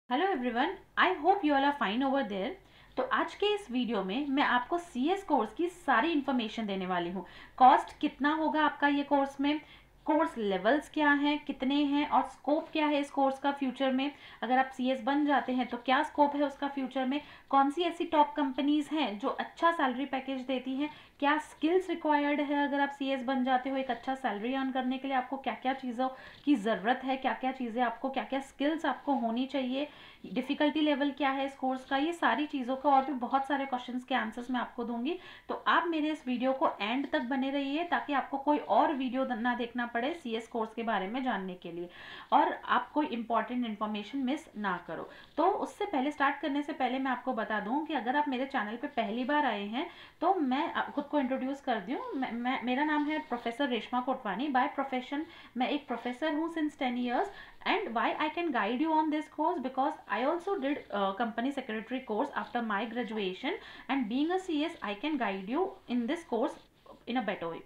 Hello everyone, I hope you all are fine over there. तो आज के इस वीडियो में मैं आपको सीएस कोर्स की सारी इन्फॉर्मेशन देने वाली हूँ। कॉस्ट कितना होगा आपका ये कोर्स में, कोर्स लेवल्स क्या हैं, कितने हैं और स्कोप क्या है इस कोर्स का फ्यूचर में। अगर आप सीएस बन जाते हैं तो क्या स्कोप है उसका फ्यूचर में, कौन सी ऐसी टॉप कंपनीज हैं जो अच्छा सैलरी पैकेज देती हैं, क्या स्किल्स रिक्वायर्ड है अगर आप सीएस बन जाते हो एक अच्छा सैलरी अर्न करने के लिए, आपको क्या क्या चीज़ों की ज़रूरत है, क्या क्या चीज़ें आपको, क्या क्या स्किल्स आपको होनी चाहिए, डिफ़िकल्टी लेवल क्या है इस कोर्स का, ये सारी चीज़ों का और भी बहुत सारे क्वेश्चंस के आंसर्स मैं आपको दूंगी। तो आप मेरे इस वीडियो को एंड तक बने रहिए ताकि आपको कोई और वीडियो ना देखना पड़े सीएस कोर्स के बारे में जानने के लिए और आप कोई इंपॉर्टेंट इन्फॉर्मेशन मिस ना करो। तो उससे पहले, स्टार्ट करने से पहले मैं आपको बता दूं कि अगर आप मेरे चैनल पर पहली बार आए हैं तो मैं खुद को इंट्रोड्यूस कर दूं। मेरा नाम है professor Reshma Kotwani. By profession मैं एक प्रोफेसर हूँ since 10 years। And why I can guide you on this course, because I also did company secretary course after my graduation, and being a CS I can guide you in this course in a better way.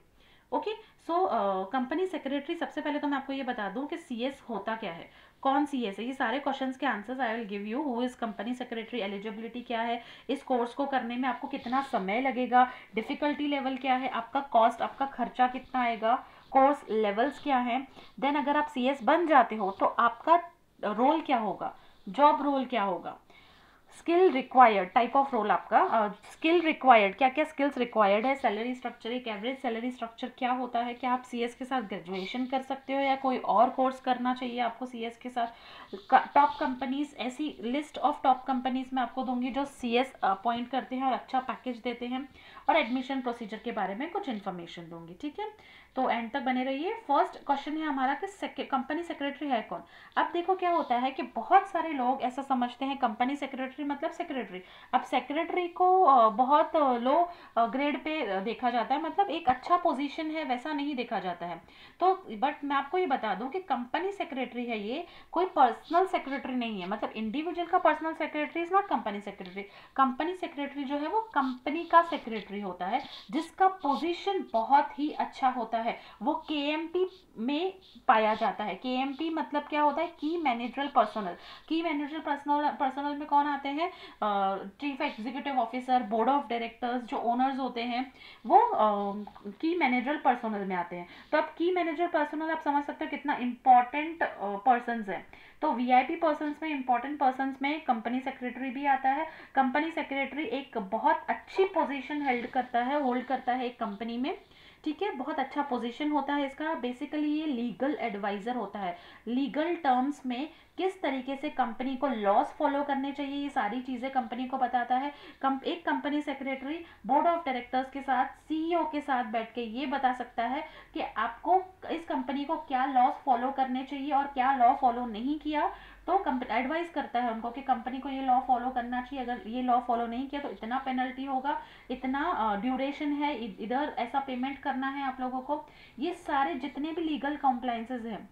Okay, so company secretary, सबसे पहले तो मैं आपको ये बता दूं कि CS होता क्या है, कौन सीएस है। ये सारे क्वेश्चंस के answers I will give you. Who is company secretary, eligibility क्या है, इस कोर्स को करने में आपको कितना समय लगेगा, डिफिकल्टी लेवल क्या है, आपका कॉस्ट, आपका खर्चा कितना आएगा, कोर्स लेवल्स क्या है। देन अगर आप सीएस बन जाते हो तो आपका रोल क्या होगा, जॉब रोल क्या होगा, skill required, type of role आपका, स्किल रिक्वायर्ड, क्या क्या स्किल्स रिक्वायर्ड है, सैलरी स्ट्रक्चर, एक एवरेज सैलरी स्ट्रक्चर क्या होता है, क्या आप सीएस के साथ ग्रेजुएशन कर सकते हो या कोई और कोर्स करना चाहिए आपको सीएस के साथ। टॉप कंपनीज, ऐसी लिस्ट ऑफ टॉप कंपनीज मैं आपको दूंगी जो सीएस अपॉइंट करते हैं और अच्छा पैकेज देते हैं, और एडमिशन प्रोसीजर के बारे में कुछ इन्फॉर्मेशन दूंगी, ठीक है। तो एंड तक बने रहिए। फर्स्ट क्वेश्चन है हमारा कि कंपनी सेक्रेटरी है कौन। अब देखो क्या होता है कि बहुत सारे लोग ऐसा समझते हैं कंपनी सेक्रेटरी मतलब सेक्रेटरी। अब सेक्रेटरी को बहुत लो ग्रेड पे देखा जाता है, मतलब एक अच्छा पोजीशन है वैसा नहीं देखा जाता है। तो बट मैं आपको ये बता दूं कि कंपनी सेक्रेटरी है ये कोई पर्सनल सेक्रेटरी नहीं है, मतलब इंडिविजुअल का personal secretary is not company secretary. Company secretary जो है वो कंपनी का सेक्रेटरी होता है जिसका पोजीशन बहुत ही अच्छा होता है। वो केएमपी में पाया जाता है। केएमपी मतलब क्या होता है, की मैनेजरल पर्सनल। की मैनेजरल पर्सनल में कौन आते हैं, chief executive officer, board of directors, जो ओनर्स होते हैं वो की मैनेजरल पर्सनल में आते हैं। तो अब की मैनेजर पर्सनल आप समझ सकते हो कितना इंपॉर्टेंट पर्सन है। तो वीआईपी पर्सन में, इंपॉर्टेंट पर्सन में कंपनी सेक्रेटरी भी आता है। कंपनी सेक्रेटरी एक बहुत अच्छी पोजीशन होल्ड करता है एक कंपनी में, ठीक है, बहुत अच्छा पोजीशन होता है इसका। बेसिकली ये लीगल एडवाइजर होता है, लीगल टर्म्स में किस तरीके से कंपनी को लॉस फॉलो करने चाहिए ये सारी चीज़ें कंपनी को बताता है। एक company secretary board of directors के साथ, सीईओ के साथ बैठ के ये बता सकता है कि आपको इस कंपनी को क्या लॉस फॉलो करने चाहिए और क्या लॉ फॉलो नहीं किया। तो एडवाइस करता है उनको कि कंपनी को ये लॉ फॉलो करना चाहिए, अगर ये लॉ फॉलो नहीं किया तो इतना पेनल्टी होगा, इतना ड्यूरेशन है, इधर ऐसा पेमेंट करना है आप लोगों को। ये सारे जितने भी लीगल कॉम्प्लाइंसेज हैं,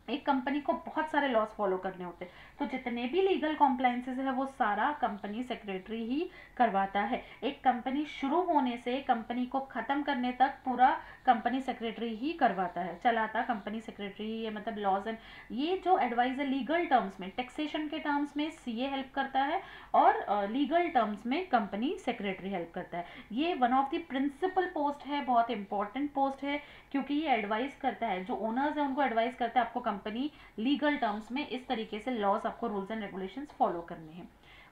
एक कंपनी को बहुत सारे लॉस फॉलो करने होते हैं, तो जितने भी लीगल कॉम्प्लाइंसेस है वो सारा कंपनी सेक्रेटरी ही करवाता है। एक कंपनी शुरू होने से कंपनी को खत्म करने तक पूरा कंपनी सेक्रेटरी ही करवाता है, चलाता कंपनी सेक्रेटरी ही है। मतलब लॉज एंड ये जो एडवाइजर लीगल टर्म्स में, टैक्सेशन के टर्म्स में सीए हेल्प करता है और लीगल टर्म्स में कंपनी सेक्रेटरी हेल्प करता है। ये one of the principal post है, बहुत इंपॉर्टेंट पोस्ट है, क्योंकि ये एडवाइस करता है, जो ओनर्स है उनको एडवाइस करता है आपको कंपनी लीगल टर्म्स में इस तरीके से लॉज, आपको रूल्स एंड रेगुलेशंस फॉलो करने हैं।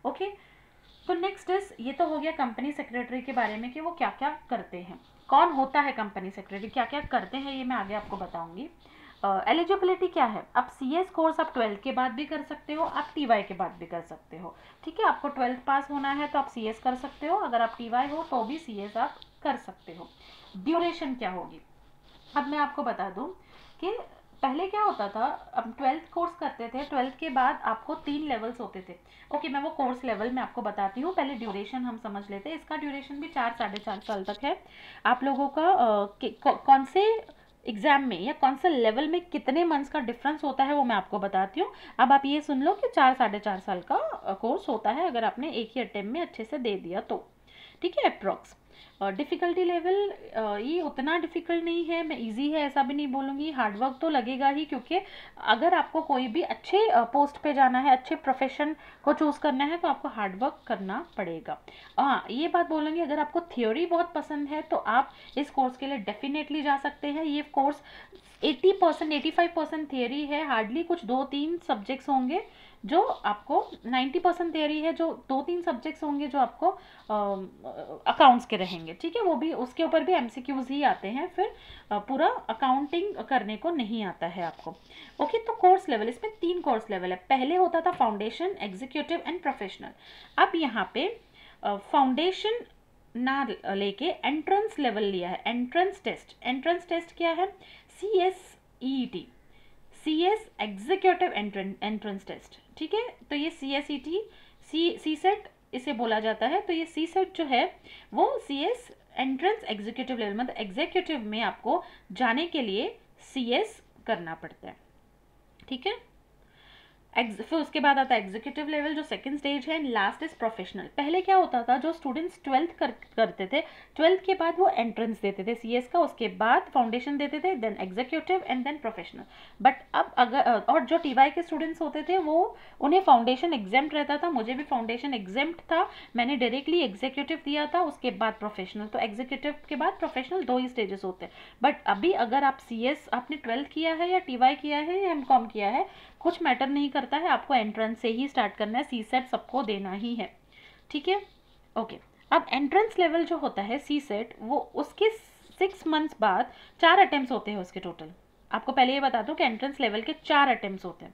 ओके, तो नेक्स्ट इज, ये तो हो गया कंपनी सेक्रेटरी के बारे में कि वो क्या क्या करते हैं, कौन होता है कंपनी सेक्रेटरी, क्या क्या करते हैं, ये मैं आगे आपको बताऊंगी। एलिजिबिलिटी क्या है, आप सीएस कोर्स आप 12th के बाद भी कर सकते हो, आप टीवाई के बाद भी कर सकते हो, ठीक है। आपको 12th पास होना है तो आप सीएस कर सकते हो, अगर आप टीवाई हो तो भी सीएस आप कर सकते हो। ड्यूरेशन क्या होगी, अब मैं आपको बता दूं कि पहले क्या होता था, अब 12th कोर्स करते थे, 12th के बाद आपको 3 लेवल्स होते थे। ओके, मैं वो कोर्स लेवल में आपको बताती हूँ, पहले ड्यूरेशन हम समझ लेते हैं। इसका ड्यूरेशन भी 4 साढ़े 4 साल तक है। आप लोगों का कौन से एग्जाम में या कौन से लेवल में कितने मंथ्स का डिफरेंस होता है वो मैं आपको बताती हूँ। अब आप ये सुन लो कि 4 साढ़े 4 साल का कोर्स होता है अगर आपने एक ही अटेम्प्ट में अच्छे से दे दिया तो, ठीक है, अप्रॉक्स। डिफ़िकल्टी लेवल ये उतना डिफ़िकल्ट नहीं है, मैं इजी है ऐसा भी नहीं बोलूँगी, हार्ड वर्क तो लगेगा ही, क्योंकि अगर आपको कोई भी अच्छे पोस्ट पे जाना है, अच्छे प्रोफेशन को चूज़ करना है, तो आपको हार्ड वर्क करना पड़ेगा। हाँ, ये बात बोलूँगी, अगर आपको थ्योरी बहुत पसंद है तो आप इस कोर्स के लिए डेफिनेटली जा सकते हैं। ये कोर्स 80% 85% थियरी है, हार्डली कुछ 2-3 सब्जेक्ट्स होंगे जो आपको, 90% थियरी है, जो 2-3 सब्जेक्ट्स होंगे जो आपको अकाउंट्स के रहेंगे, ठीक है, वो भी उसके ऊपर भी एमसीक्यूज ही आते हैं, फिर पूरा अकाउंटिंग करने को नहीं आता है आपको। ओके, तो कोर्स लेवल, इसमें 3 कोर्स लेवल है। पहले होता था फाउंडेशन, एग्जीक्यूटिव एंड प्रोफेशनल। अब यहाँ पे फाउंडेशन ना लेके एंट्रेंस लेवल लिया है, एंट्रेंस टेस्ट। एंट्रेंस टेस्ट क्या है? CSET, CS executive entrance test, ठीक है। तो ये CSET, CSET इसे बोला जाता है। तो ये CSET जो है वो CS एंट्रेंस एग्जीक्यूटिव लेवल, मतलब एग्जीक्यूटिव में आपको जाने के लिए CS करना पड़ता है, ठीक है। फिर उसके बाद आता है एग्जीक्यूटिव लेवल, जो सेकंड स्टेज है। Last is professional. पहले क्या होता था, जो स्टूडेंट्स 12th करते थे, 12th के बाद वो एंट्रेंस देते थे CS का, उसके बाद फाउंडेशन देते थे, then executive and then professional. But अब अगर, और जो TY के स्टूडेंट्स होते थे वो, उन्हें फाउंडेशन एग्जेम्प्ट रहता था, मुझे भी फाउंडेशन एग्जेम्प्ट था, मैंने डायरेक्टली एग्जीक्यूटिव दिया था, उसके बाद प्रोफेशनल। तो एग्जीक्यूटिव के बाद प्रोफेशनल 2 ही स्टेजेस होते हैं। बट अभी अगर आप CS आपने 12th किया है या TY किया है या MCOM किया है, कुछ मैटर नहीं करता है, आपको एंट्रेंस से ही स्टार्ट करना है, CSET सबको देना ही है, ठीक है। ओके, अब एंट्रेंस लेवल जो होता है CSET, वो उसके 6 मंथ्स बाद 4 अटेम्प्ट्स होते हैं उसके टोटल। आपको पहले ये बता दूं कि एंट्रेंस लेवल के 4 अटेम्प्ट्स होते हैं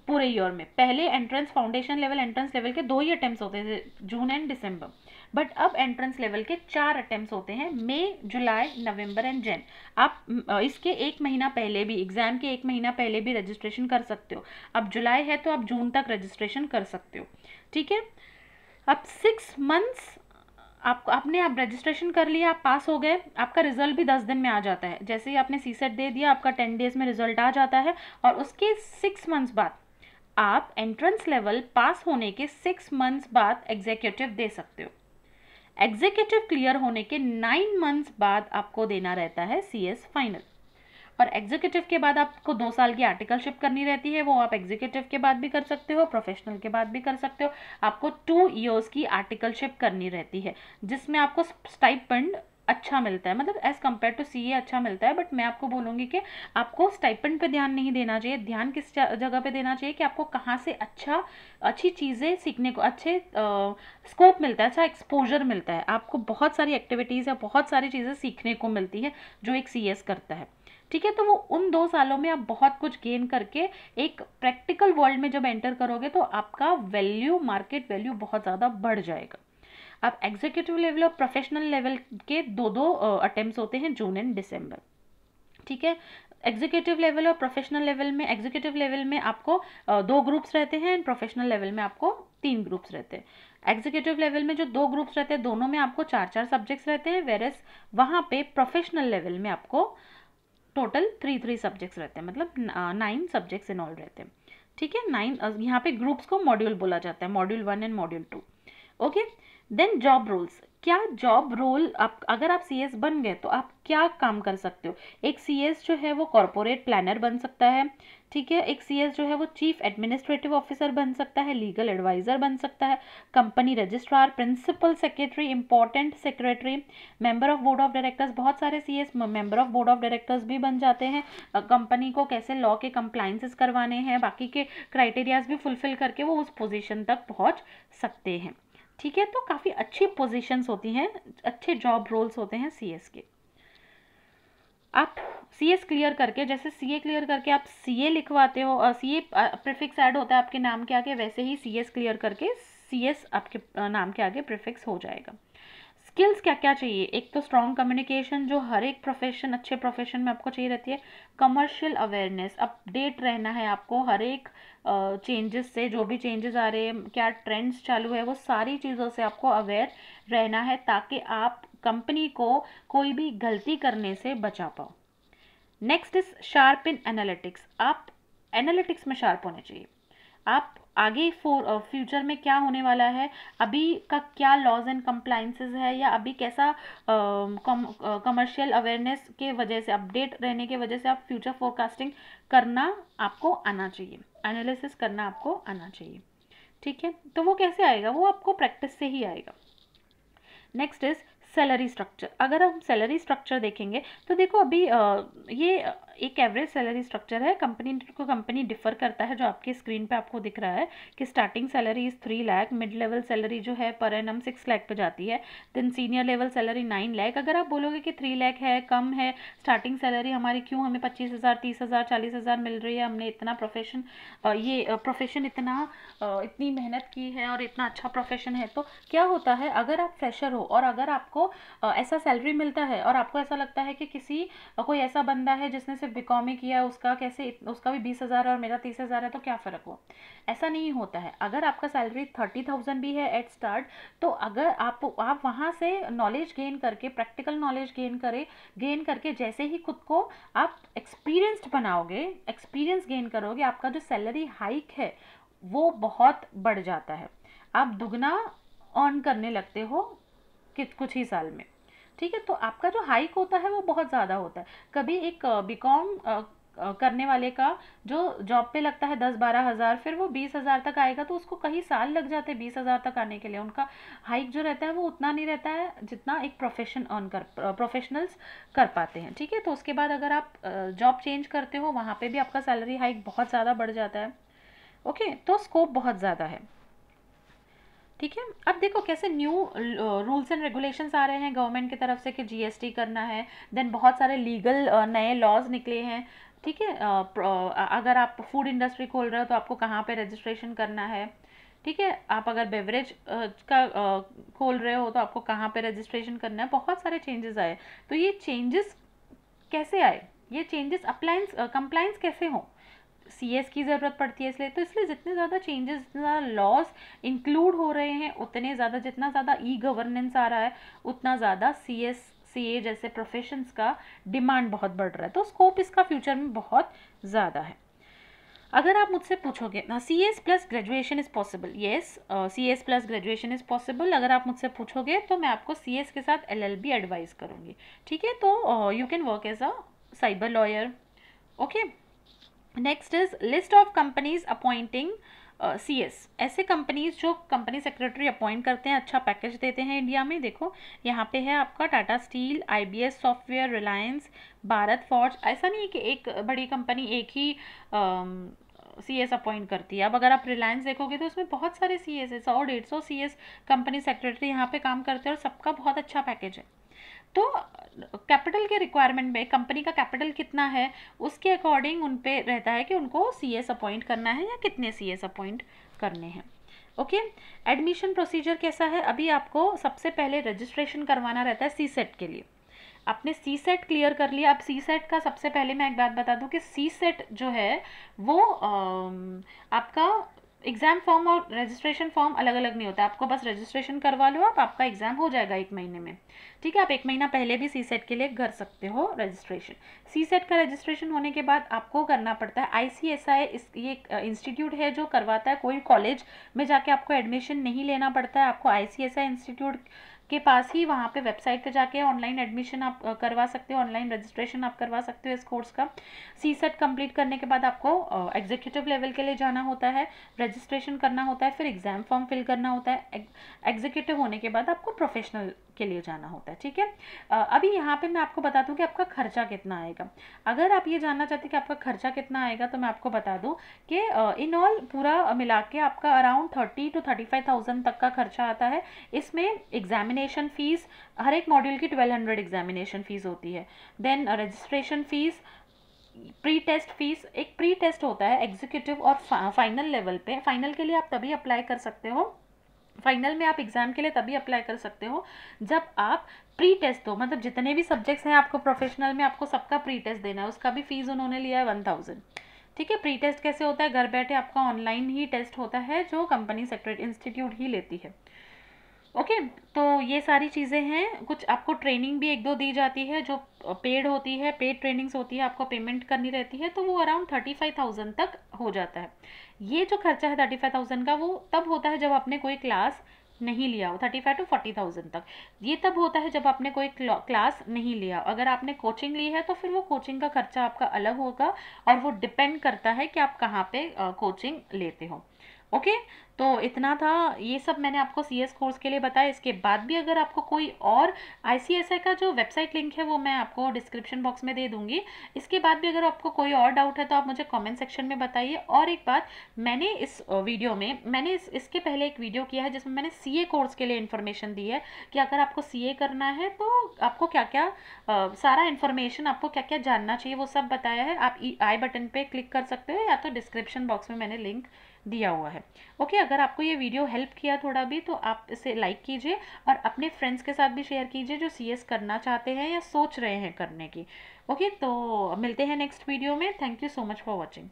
पूरे ईयर में। पहले entrance foundation level, entrance level के 2 ही अटेम्प्ट्स होते थे, जून एंड दिसंबर। बट अब एंट्रेंस लेवल के 4 अटेम्प्ट्स होते हैं, मई, जुलाई, नवंबर एंड जैन। आप इसके 1 महीना पहले भी, एग्जाम के 1 महीना पहले भी रजिस्ट्रेशन कर सकते हो। अब जुलाई है तो आप जून तक रजिस्ट्रेशन कर सकते हो, ठीक है। अब 6 मंथ्स आपने आप रजिस्ट्रेशन कर लिया, आप पास हो गए, आपका रिजल्ट भी 10 दिन में आ जाता है। जैसे ही आपने CSET दे दिया, आपका 10 डेज में रिजल्ट आ जाता है, और उसके 6 मंथ्स बाद आप एंट्रेंस लेवल पास होने के 6 मंथ्स बाद एग्जीक्यूटिव दे सकते हो। एग्जीक्यूटिव क्लियर होने के 9 मंथ्स बाद आपको देना रहता है CS फाइनल। और एग्जीक्यूटिव के बाद आपको 2 साल की आर्टिकलशिप करनी रहती है, वो आप एग्जीक्यूटिव के बाद भी कर सकते हो, प्रोफेशनल के बाद भी कर सकते हो। आपको 2 इयर्स की आर्टिकलशिप करनी रहती है, जिसमें आपको स्टाइपेंड अच्छा मिलता है, मतलब एज कम्पेयर टू CA अच्छा मिलता है। बट मैं आपको बोलूँगी कि आपको स्टाइपेंड पे ध्यान नहीं देना चाहिए, ध्यान किस जगह पे देना चाहिए कि आपको कहाँ से अच्छी चीज़ें सीखने को, अच्छे स्कोप मिलता है, अच्छा एक्सपोजर मिलता है, आपको बहुत सारी एक्टिविटीज़ या बहुत सारी चीज़ें सीखने को मिलती है जो एक CS करता है, ठीक है। तो वो उन 2 सालों में आप बहुत कुछ गेन करके एक प्रैक्टिकल वर्ल्ड में जब एंटर करोगे तो आपका वैल्यू, मार्केट वैल्यू बहुत ज़्यादा बढ़ जाएगा। अब एग्जीक्यूटिव लेवल और प्रोफेशनल लेवल के 2 अटेम्प्ट्स होते हैं, जून एंड दिसंबर, ठीक है। एग्जीक्यूटिव लेवल और प्रोफेशनल लेवल में, एग्जीक्यूटिव लेवल में आपको 2 ग्रुप्स रहते हैं, एंड प्रोफेशनल लेवल में आपको 3 ग्रुप्स रहते हैं। एग्जीक्यूटिव लेवल में जो 2 ग्रुप्स रहते हैं, दोनों में आपको 4-4 सब्जेक्ट्स रहते हैं, वेरस वहाँ पे प्रोफेशनल लेवल में आपको टोटल 3-3 सब्जेक्ट्स रहते हैं, मतलब 9 सब्जेक्ट्स इन ऑल रहते हैं, ठीक है। 9 यहाँ पे ग्रुप्स को मॉड्यूल बोला जाता है, module 1 and module 2, okay. Then job roles, क्या जॉब रोल, आप अगर आप CS बन गए तो आप क्या काम कर सकते हो। एक CS जो है वो कॉर्पोरेट प्लानर बन सकता है, ठीक है। एक CS जो है वो चीफ एडमिनिस्ट्रेटिव ऑफिसर बन सकता है, लीगल एडवाइजर बन सकता है, company registrar, principal secretary, important secretary, member of board of directors. बहुत सारे CS member of board of directors भी बन जाते हैं, कंपनी को कैसे लॉ के कंप्लाइंसेस करवाने हैं, बाकी के क्राइटेरियाज भी फुलफिल करके वो उस पोजीशन तक पहुंच सकते हैं, ठीक है। तो काफ़ी अच्छी पोजीशंस होती हैं, अच्छे जॉब रोल्स होते हैं CS के। आप CS क्लियर करके, जैसे CA क्लियर करके आप CA लिखवाते हो, CA प्रीफिक्स ऐड होता है आपके नाम के आगे, वैसे ही CS क्लियर करके CS आपके नाम के आगे प्रीफिक्स हो जाएगा। स्किल्स क्या क्या चाहिए, एक तो स्ट्रॉन्ग कम्युनिकेशन, जो हर एक प्रोफेशन, अच्छे प्रोफेशन में आपको चाहिए रहती है। कमर्शियल अवेयरनेस, अपडेट रहना है आपको हर एक चेंजेस से, जो भी चेंजेस आ रहे हैं, क्या ट्रेंड्स चालू है, वो सारी चीज़ों से आपको अवेयर रहना है, ताकि आप कंपनी को कोई भी गलती करने से बचा पाओ। Next is sharp in analytics, आप एनालिटिक्स में शार्प होने चाहिए। आप आगे फ्यूचर में क्या होने वाला है, अभी का क्या लॉज एंड कंप्लाइंसेस है, या अभी कैसा कमर्शियल अवेयरनेस के वजह से, अपडेट रहने के वजह से आप फ्यूचर फोरकास्टिंग करना आपको आना चाहिए, एनालिसिस करना आपको आना चाहिए। ठीक है, तो वो कैसे आएगा, वो आपको प्रैक्टिस से ही आएगा। Next is salary structure. अगर हम सैलरी स्ट्रक्चर देखेंगे तो देखो अभी ये एक एवरेज सैलरी स्ट्रक्चर है, कंपनी को कंपनी डिफर करता है, जो आपके स्क्रीन पे आपको दिख रहा है कि starting salary is 3 lakh, mid level salary जो है पर एनम 6 लाख पे जाती है, then senior level salary 9 lakh. अगर आप बोलोगे कि 3 लाख है, कम है स्टार्टिंग सैलरी हमारी, क्यों हमें 25,000 30,000 40,000 मिल रही है, हमने इतना प्रोफेशन इतनी मेहनत की है और इतना अच्छा प्रोफेशन है, तो क्या होता है अगर आप फ्रेशर हो और अगर आपको ऐसा सैलरी मिलता है और आपको ऐसा लगता है कि कोई ऐसा बंदा है जिसने सिर्फ बीकॉम ही किया है, उसका भी 20,000 और मेरा 30,000 है, तो क्या फ़र्क हो। ऐसा नहीं होता है। अगर आपका सैलरी 30,000 भी है एट स्टार्ट, तो अगर आप वहाँ से नॉलेज गेन करके, प्रैक्टिकल नॉलेज गेन करके जैसे ही खुद को आप एक्सपीरियंस्ड बनाओगे, एक्सपीरियंस गेन करोगे, आपका जो सैलरी हाइक है वो बहुत बढ़ जाता है, आप दुगना अर्न करने लगते हो कुछ ही साल में। ठीक है, तो आपका जो हाइक होता है वो बहुत ज़्यादा होता है। कभी एक बीकॉम करने वाले का जो जॉब पे लगता है 10-12 हज़ार, फिर वो 20,000 तक आएगा, तो उसको कई साल लग जाते हैं 20,000 तक आने के लिए। उनका हाइक जो रहता है वो उतना नहीं रहता है जितना एक प्रोफेशनल्स कर पाते हैं। ठीक है, तो उसके बाद अगर आप जॉब चेंज करते हो, वहाँ पे भी आपका सैलरी हाइक बहुत ज़्यादा बढ़ जाता है। ओके, तो स्कोप बहुत ज़्यादा है। ठीक है, अब देखो कैसे न्यू रूल्स एंड रेगुलेशंस आ रहे हैं गवर्नमेंट की तरफ से कि जीएसटी करना है, देन बहुत सारे लीगल नए लॉज निकले हैं। ठीक है, अगर आप फूड इंडस्ट्री खोल रहे हो तो आपको कहाँ पे रजिस्ट्रेशन करना है। ठीक है, आप अगर बेवरेज का खोल रहे हो तो आपको कहाँ पे रजिस्ट्रेशन करना है। बहुत सारे चेंजेस आए, तो ये चेंजेस कैसे आए, ये चेंजेस कंप्लाइंस कैसे हो, सीएस की ज़रूरत पड़ती है इसलिए। तो इसलिए जितने ज़्यादा चेंजेस, जितने ज़्यादा लॉज इंक्लूड हो रहे हैं, उतने ज़्यादा, जितना ज़्यादा ई गवर्नेंस आ रहा है, उतना ज़्यादा सीएस सीए जैसे प्रोफेशंस का डिमांड बहुत बढ़ रहा है। तो स्कोप इसका फ्यूचर में बहुत ज़्यादा है। अगर आप मुझसे पूछोगे ना C S plus graduation is possible, yes C S plus graduation is possible. अगर आप मुझसे पूछोगे तो मैं आपको सी एस के साथ LLB एडवाइस करूँगी। ठीक है, तो you can work as a cyber lawyer. Okay, next is list of companies appointing CS। ऐसे कंपनीज जो कंपनी सेक्रेटरी अपॉइंट करते हैं, अच्छा पैकेज देते हैं इंडिया में। देखो यहाँ पे है आपका Tata steel, IBS software, Reliance, Bharat forge. ऐसा नहीं है कि एक बड़ी कंपनी एक ही CS अपॉइंट करती है। अब अगर आप रिलायंस देखोगे तो उसमें बहुत सारे CS है, 100-150 CS कंपनी सेक्रेटरी यहाँ पे काम करते हैं और सबका बहुत अच्छा पैकेज है। तो कैपिटल के रिक्वायरमेंट में कंपनी का कैपिटल कितना है उसके अकॉर्डिंग उन पे रहता है कि उनको CS अपॉइंट करना है या कितने CS अपॉइंट करने हैं। ओके, एडमिशन प्रोसीजर कैसा है, अभी आपको सबसे पहले रजिस्ट्रेशन करवाना रहता है CSET के लिए। आपने CSET क्लियर कर लिया। अब CSET का सबसे पहले मैं एक बात बता दूं कि CSET जो है वो आपका एग्ज़ाम फॉर्म और रजिस्ट्रेशन फॉर्म अलग अलग नहीं होता। आपको बस रजिस्ट्रेशन करवा लो आप, आपका एग्ज़ाम हो जाएगा 1 महीने में। ठीक है, आप 1 महीना पहले भी CSET के लिए कर सकते हो रजिस्ट्रेशन। CSET का रजिस्ट्रेशन होने के बाद आपको करना पड़ता है ICSI, ये इंस्टीट्यूट है जो करवाता है। कोई कॉलेज में जाके आपको एडमिशन नहीं लेना पड़ता है, आपको ICSI इंस्टीट्यूट के पास ही वहाँ पे वेबसाइट पे जाके ऑनलाइन एडमिशन आप करवा सकते हो, ऑनलाइन रजिस्ट्रेशन आप करवा सकते हो इस कोर्स का। CSET कंप्लीट करने के बाद आपको एग्जीक्यूटिव लेवल के लिए जाना होता है, रजिस्ट्रेशन करना होता है, फिर एग्ज़ाम फॉर्म फिल करना होता है। एग्जीक्यूटिव होने के बाद आपको प्रोफेशनल के लिए जाना होता है। ठीक है, अभी यहाँ पे मैं आपको बता दूँ कि आपका खर्चा कितना आएगा। अगर आप ये जानना चाहते हैं कि आपका खर्चा कितना आएगा तो मैं आपको बता दूँ कि इन ऑल पूरा मिला के आपका अराउंड 30 to 35,000 तक का खर्चा आता है। इसमें एग्जामिनेशन फ़ीस, हर एक मॉड्यूल की 1200 एग्जामिनेशन फ़ीस होती है, then registration fees, pre test fees. एक प्री टेस्ट होता है एग्जीक्यूटिव और फाइनल लेवल पे। फाइनल के लिए आप तभी अप्लाई कर सकते हो, फाइनल में आप एग्ज़ाम के लिए तभी अप्लाई कर सकते हो जब आप प्री टेस्ट दो, मतलब जितने भी सब्जेक्ट्स हैं आपको प्रोफेशनल में, आपको सबका प्री टेस्ट देना है। उसका भी फीस उन्होंने लिया है 1000। ठीक है, प्री टेस्ट कैसे होता है, घर बैठे आपका ऑनलाइन ही टेस्ट होता है जो कंपनी सेक्रेटरी इंस्टीट्यूट ही लेती है। ओके। तो ये सारी चीज़ें हैं, कुछ आपको ट्रेनिंग भी एक दो दी जाती है जो पेड होती है, पेड ट्रेनिंग्स होती है, आपको पेमेंट करनी रहती है, तो वो अराउंड 35,000 तक हो जाता है। ये जो खर्चा है 35,000 का, वो तब होता है जब आपने कोई क्लास नहीं लिया हो, 35 to 40,000 तक। ये तब होता है जब आपने कोई क्लास नहीं लिया। अगर आपने कोचिंग ली है तो फिर वो कोचिंग का खर्चा आपका अलग होगा, और वो डिपेंड करता है कि आप कहाँ पे कोचिंग लेते हो। ओके। तो इतना था, ये सब मैंने आपको सीएस कोर्स के लिए बताया। इसके बाद भी अगर आपको कोई और आईसीएसआई का जो वेबसाइट लिंक है वो मैं आपको डिस्क्रिप्शन बॉक्स में दे दूंगी। इसके बाद भी अगर आपको कोई और डाउट है तो आप मुझे कमेंट सेक्शन में बताइए। और एक बात, मैंने इस वीडियो में मैंने इसके पहले एक वीडियो किया है जिसमें मैंने सीए कोर्स के लिए इन्फॉर्मेशन दी है कि अगर आपको सीए करना है तो आपको क्या क्या सारा इन्फॉर्मेशन, आपको क्या क्या जानना चाहिए, वो सब बताया है। आप आई बटन पे क्लिक कर सकते हो या तो डिस्क्रिप्शन बॉक्स में मैंने लिंक दिया हुआ है। ओके। अगर आपको ये वीडियो हेल्प किया थोड़ा भी तो आप इसे लाइक कीजिए और अपने फ्रेंड्स के साथ भी शेयर कीजिए जो सीएस करना चाहते हैं या सोच रहे हैं करने की। ओके। तो मिलते हैं नेक्स्ट वीडियो में। Thank you so much for watching.